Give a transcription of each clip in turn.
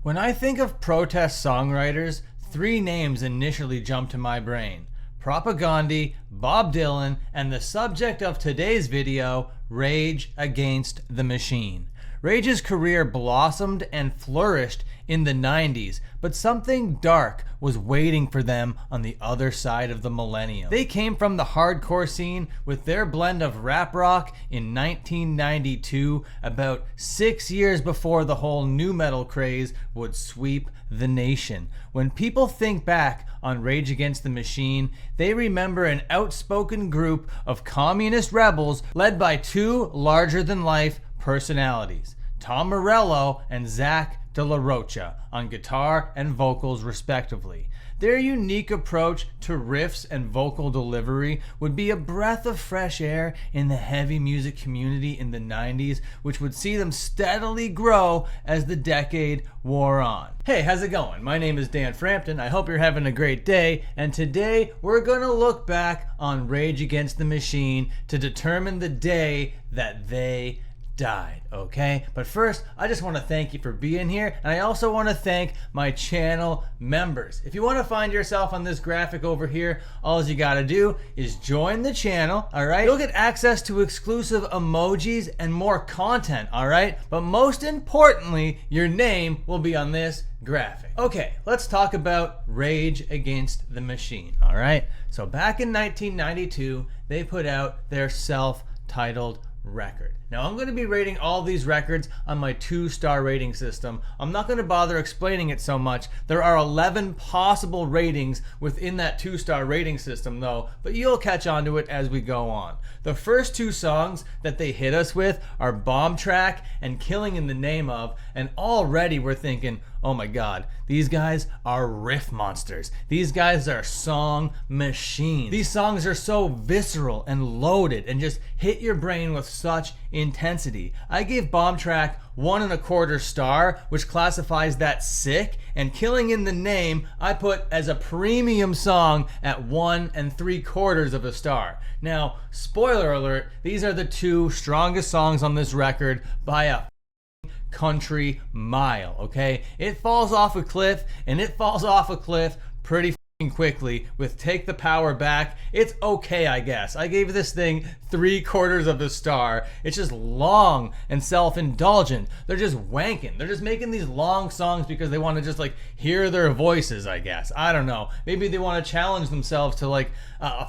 When I think of protest songwriters, three names initially jump to my brain: Propagandhi, Bob Dylan, and the subject of today's video, Rage Against the Machine. Rage's career blossomed and flourished in the 90s, but something dark was waiting for them on the other side of the millennium. They came from the hardcore scene with their blend of rap rock in 1992, about 6 years before the whole nu metal craze would sweep the nation. When people think back on Rage Against the Machine, they remember an outspoken group of communist rebels led by two larger-than-life personalities, Tom Morello and Zach De La Rocha, on guitar and vocals respectively. Their unique approach to riffs and vocal delivery would be a breath of fresh air in the heavy music community in the 90s, which would see them steadily grow as the decade wore on. Hey, how's it going? My name is Dan Frampton. I hope you're having a great day, and today we're gonna look back on Rage Against the Machine to determine the day that they died, okay? But first, I just want to thank you for being here, and I also want to thank my channel members. If you want to find yourself on this graphic over here, all you got to do is join the channel, all right? You'll get access to exclusive emojis and more content, all right? But most importantly, your name will be on this graphic. Okay, let's talk about Rage Against the Machine, all right? So back in 1992, they put out their self-titled record. Now I'm going to be rating all these records on my 2-star rating system. I'm not going to bother explaining it so much. There are 11 possible ratings within that 2-star rating system though, but you'll catch on to it as we go on. The first two songs that they hit us with are Bomb Track and Killing in the Name Of, and already we're thinking, oh my god, these guys are riff monsters. These guys are song machines. These songs are so visceral and loaded and just hit your brain with such intensity. I gave Bomb Track 1 1/4 star, which classifies that sick, and Killing in the Name I put as a premium song at 1 3/4 of a star. Now, spoiler alert, these are the two strongest songs on this record by a country mile, okay? It falls off a cliff, and it falls off a cliff pretty quickly with Take the Power Back. It's okay, I guess. I gave this thing 3/4 of a star. It's just long and self-indulgent. They're just wanking. They're just making these long songs because they want to just like hear their voices, I guess. I don't know. Maybe they want to challenge themselves to like a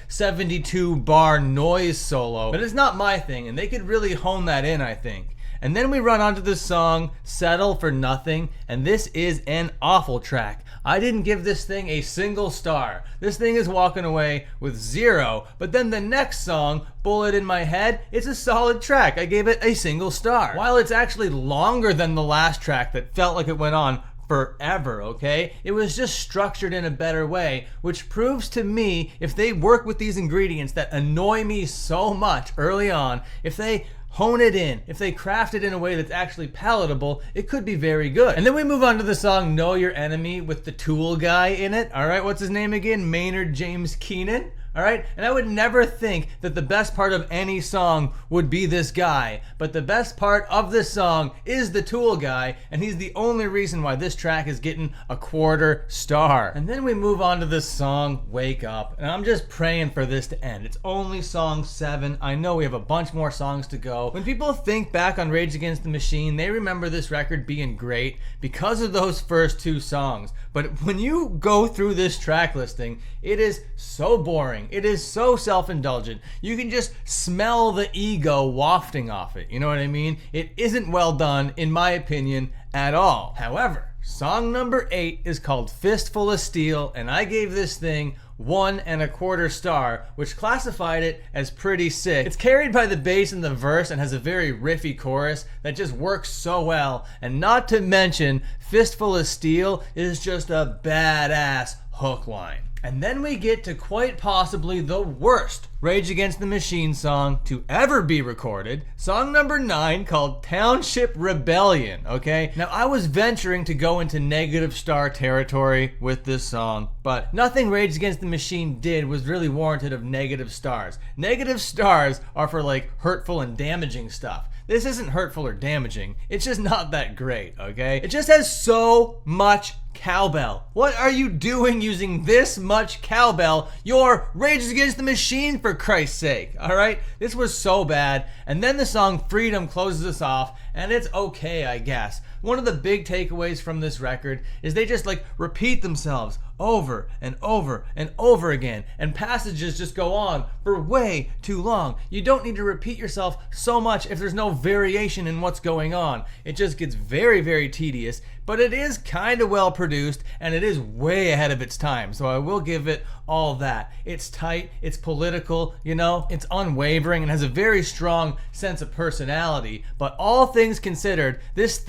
72 bar noise solo, but it's not my thing, and they could really hone that in, I think. And then we run onto the song Settle for Nothing, and this is an awful track. I didn't give this thing a single star. This thing is walking away with 0, but then the next song, Bullet in My Head, it's a solid track. I gave it a single star. While it's actually longer than the last track that felt like it went on forever, okay? It was just structured in a better way, which proves to me if they work with these ingredients that annoy me so much early on, if they hone it in, if they craft it in a way that's actually palatable, it could be very good. And then we move on to the song Know Your Enemy with the Tool guy in it. All right, what's his name again? Maynard James Keenan. All right, and I would never think that the best part of any song would be this guy, but the best part of this song is the Tool guy, and he's the only reason why this track is getting a 1/4 star. And then we move on to this song Wake Up, and I'm just praying for this to end. It's only song 7. I know we have a bunch more songs to go. When people think back on Rage Against the Machine, they remember this record being great because of those first two songs. But when you go through this track listing, it is so boring. It is so self-indulgent. You can just smell the ego wafting off it. You know what I mean? It isn't well done, in my opinion, at all. However, song number 8 is called Fistful of Steel, and I gave this thing 1 1/4 star, which classified it as pretty sick. It's carried by the bass in the verse and has a very riffy chorus that just works so well. And not to mention, Fistful of Steel is just a badass hook line. And then we get to quite possibly the worst Rage Against the Machine song to ever be recorded. Song number 9, called Township Rebellion, okay? Now, I was venturing to go into negative star territory with this song, but nothing Rage Against the Machine did was really warranted of negative stars. Negative stars are for like hurtful and damaging stuff. This isn't hurtful or damaging. It's just not that great, okay? It just has so much cowbell. What are you doing using this much cowbell? You're Rage Against the Machine, for Christ's sake, all right? This was so bad. And then the song Freedom closes us off, and it's okay, I guess. One of the big takeaways from this record is they just like repeat themselves over and over and over again, and passages just go on for way too long. You don't need to repeat yourself so much if there's no variation in what's going on. It just gets very, very tedious, but it is kind of well produced, and it is way ahead of its time, so I will give it all that. It's tight, it's political, you know, it's unwavering, and has a very strong sense of personality. But all things considered, this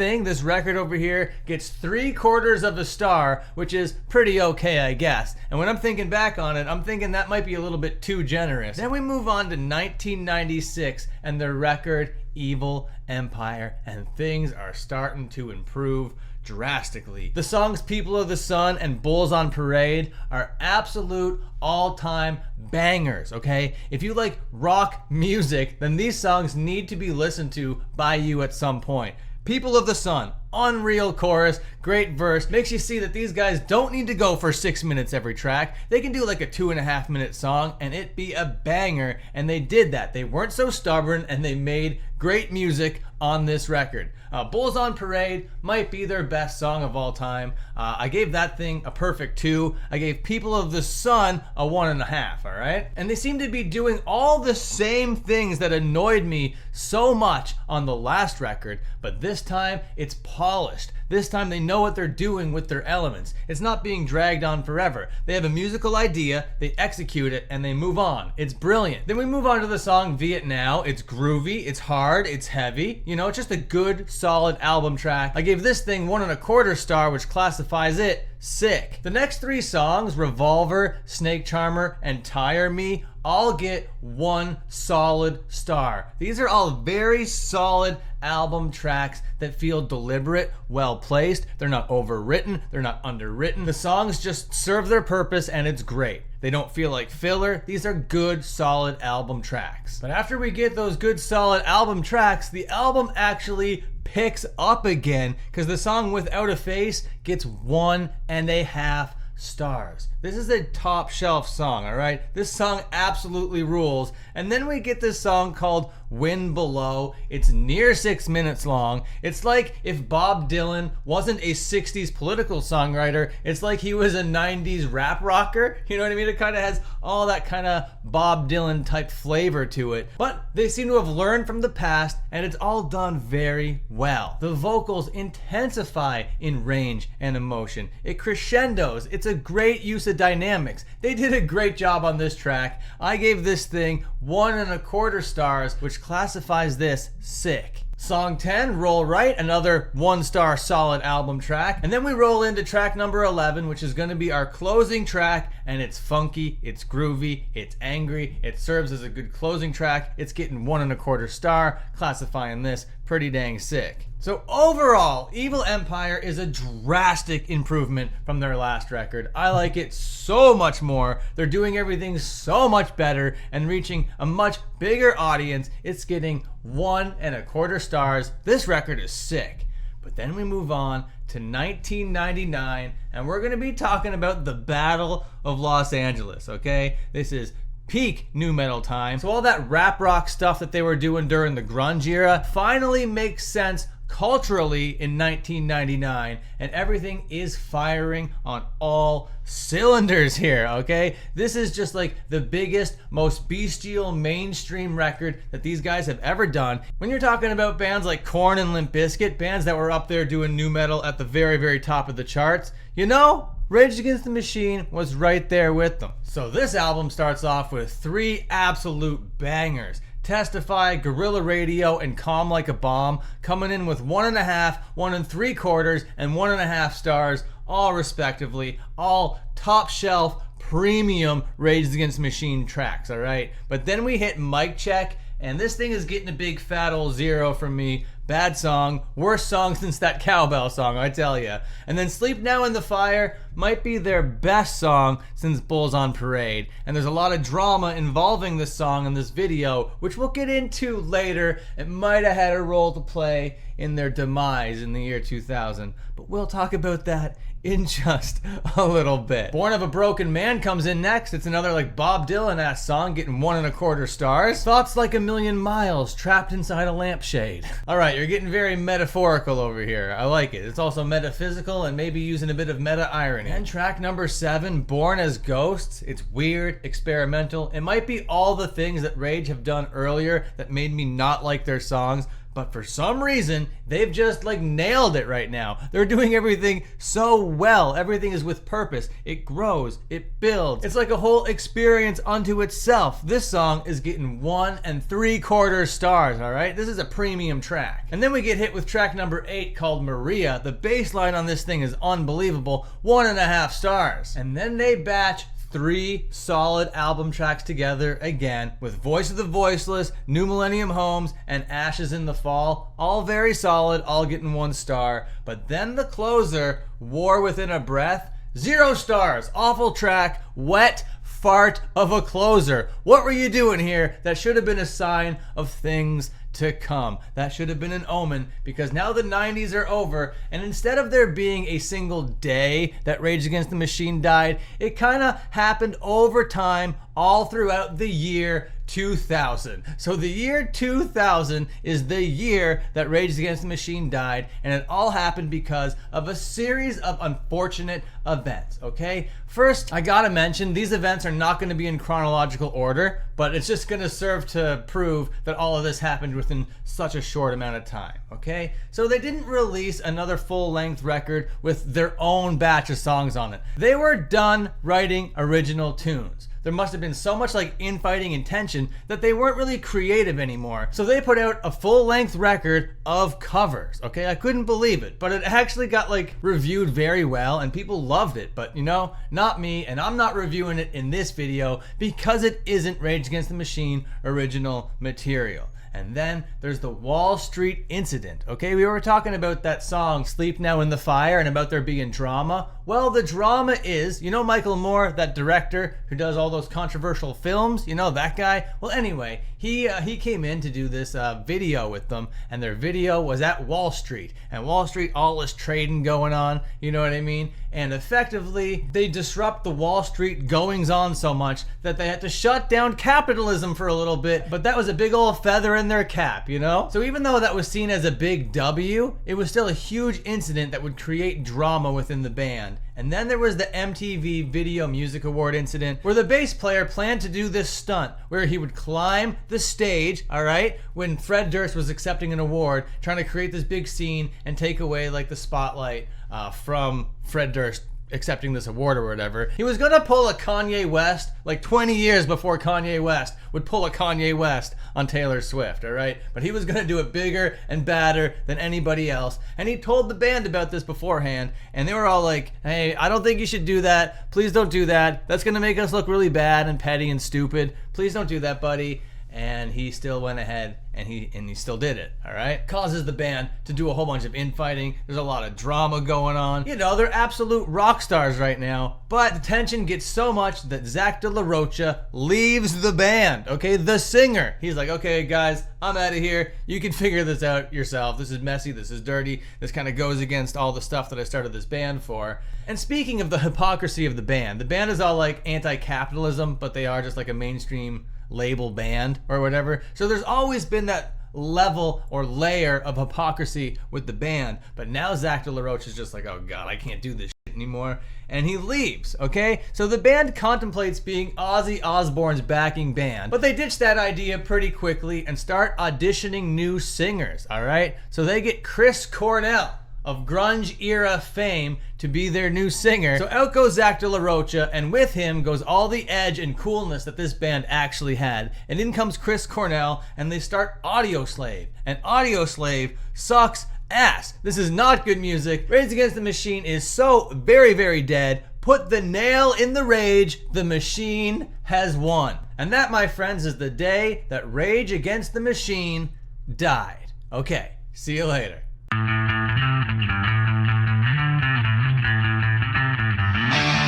record over here gets 3/4 of a star, which is pretty okay, I guess. And when I'm thinking back on it, I'm thinking that might be a little bit too generous. Then we move on to 1996 and their record Evil Empire, and things are starting to improve drastically. The songs People of the Sun and Bulls on Parade are absolute all-time bangers, okay? If you like rock music, then these songs need to be listened to by you at some point. People of the Sun, unreal chorus, great verse, makes you see that these guys don't need to go for 6 minutes every track. They can do like a 2.5 minute song and it be a banger, and they did that. They weren't so stubborn, and they made great music on this record. Bulls on Parade might be their best song of all time. I gave that thing a perfect 2. I gave People of the Sun a 1.5, all right? And they seem to be doing all the same things that annoyed me so much on the last record, but this time it's polished. This time they know what they're doing with their elements. It's not being dragged on forever. They have a musical idea, they execute it, and they move on. It's brilliant. Then we move on to the song Viet Now. It's groovy, it's hard, it's heavy. You know, it's just a good, solid album track. I gave this thing 1.25 star, which classifies it sick. The next 3 songs, Revolver, Snake Charmer, and Tire Me, all get 1 solid star. These are all very solid album tracks that feel deliberate, well placed. They're not overwritten, they're not underwritten. The songs just serve their purpose, and it's great. They don't feel like filler. These are good, solid album tracks. But after we get those good, solid album tracks, the album actually picks up again, because the song Without a Face gets 1.5 stars. This is a top shelf song, all right? This song absolutely rules. And then we get this song called Wind Below. It's near 6 minutes long. It's like if Bob Dylan wasn't a 60s political songwriter, it's like he was a 90s rap rocker. You know what I mean? It kind of has all that kind of Bob Dylan type flavor to it. But they seem to have learned from the past, and it's all done very well. The vocals intensify in range and emotion. It crescendos. It's a great use of dynamics. They did a great job on this track. I gave this thing 1.25 stars, which classifies this sick. Song 10, Roll Right, another 1-star solid album track. And then we roll into track number 11, which is going to be our closing track, and it's funky, it's groovy, it's angry, it serves as a good closing track. It's getting 1.25 star, classifying this pretty dang sick. So overall, Evil Empire is a drastic improvement from their last record. I like it so much more. They're doing everything so much better and reaching a much bigger audience. It's getting 1.25 stars. This record is sick. But then we move on to 1999, and we're going to be talking about the Battle of Los Angeles, okay? This is peak nu metal time. So all that rap rock stuff that they were doing during the grunge era finally makes sense culturally in 1999, and everything is firing on all cylinders here, okay? This is just like the biggest, most bestial mainstream record that these guys have ever done. When you're talking about bands like Korn and Limp Bizkit, bands that were up there doing nu metal at the very, very top of the charts, you know, Rage Against the Machine was right there with them. So this album starts off with 3 absolute bangers. Testify, Guerrilla Radio, and Calm Like a Bomb coming in with 1.5, 1.75, and 1.5 stars, all respectively, all top shelf premium Rage Against the Machine tracks, all right? But then we hit Mic Check, and this thing is getting a big fat old 0 from me. bad song, worst song since that cowbell song, I tell ya. And then Sleep Now in the Fire might be their best song since Bulls on Parade. And there's a lot of drama involving this song in this video, which we'll get into later. It might have had a role to play in their demise in the year 2000, but we'll talk about that in just a little bit. Born of a Broken Man comes in next. It's another like Bob Dylan-ass song, getting 1.25 stars. Thoughts Like a Million Miles, Trapped Inside a Lampshade. All right, you're getting very metaphorical over here. I like it. It's also metaphysical and maybe using a bit of meta-irony. And track number 7, Born as Ghosts. It's weird, experimental. It might be all the things that Rage have done earlier that made me not like their songs, but for some reason, they've just like nailed it right now. They're doing everything so well. Everything is with purpose. It grows, it builds. It's like a whole experience unto itself. This song is getting 1.75 stars, all right? This is a premium track. And then we get hit with track number 8 called Maria. The bass line on this thing is unbelievable. 1.5 stars. And then they batch 3 solid album tracks together again with Voice of the Voiceless, New Millennium Homes, and Ashes in the Fall. All very solid, all getting 1 star. But then the closer, War Within a Breath, 0 stars. Awful track, wet fart of a closer. What were you doing here? That should have been a sign of things to come. That should have been an omen, because now the 90s are over, and instead of there being a single day that Rage Against the Machine died, it kind of happened over time all throughout the year 2000. So the year 2000 is the year that Rage Against the Machine died, and it all happened because of a series of unfortunate events, okay? First, I gotta mention, these events are not gonna be in chronological order, but it's just gonna serve to prove that all of this happened within such a short amount of time, okay? So they didn't release another full-length record with their own batch of songs on it. They were done writing original tunes. There must have been so much like infighting and tension that they weren't really creative anymore. So they put out a full-length record of covers, okay? I couldn't believe it, but it actually got like reviewed very well and people loved it. But you know, not me, and I'm not reviewing it in this video because it isn't Rage Against the Machine original material. And then there's the Wall Street incident, okay? We were talking about that song, Sleep Now in the Fire, and about there being drama. Well, the drama is, you know Michael Moore, that director who does all those controversial films? You know that guy? Well, anyway, he came in to do this video with them, and their video was at Wall Street. And Wall Street, all this trading going on, you know what I mean? And effectively, they disrupt the Wall Street goings on so much that they had to shut down capitalism for a little bit, but that was a big old feather in their cap, you know? So even though that was seen as a big W, it was still a huge incident that would create drama within the band. And then there was the MTV Video Music Award incident where the bass player planned to do this stunt where he would climb the stage, all right, when Fred Durst was accepting an award, trying to create this big scene and take away like the spotlight from Fred Durst accepting this award or whatever. He was gonna pull a Kanye West like 20 years before Kanye West would pull a Kanye West on Taylor Swift, all right? But he was gonna do it bigger and badder than anybody else. And he told the band about this beforehand, and they were all like, hey, I don't think you should do that. Please don't do that. That's gonna make us look really bad and petty and stupid. Please don't do that, buddy. And he still went ahead and he still did it, all right? Causes the band to do a whole bunch of infighting. There's a lot of drama going on. You know, they're absolute rock stars right now, but the tension gets so much that Zach De La Rocha leaves the band, okay? The singer. He's like, okay, guys, I'm out of here. You can figure this out yourself. This is messy. This is dirty. This kind of goes against all the stuff that I started this band for. And speaking of the hypocrisy of the band is all like anti-capitalism, but they are just like a mainstream label band or whatever. So there's always been that level or layer of hypocrisy with the band, but now Zach De La Rocha is just like, oh god, I can't do this shit anymore, and he leaves, okay? So the band contemplates being Ozzy Osbourne's backing band, but they ditch that idea pretty quickly and start auditioning new singers, all right? So they get Chris Cornell of grunge era fame to be their new singer. So out goes Zach De La Rocha, and with him goes all the edge and coolness that this band actually had. And in comes Chris Cornell, and they start Audioslave. And Audioslave sucks ass. This is not good music. Rage Against the Machine is so very, very dead. Put the nail in the rage. The machine has won. And that, my friends, is the day that Rage Against the Machine died. Okay. See you later.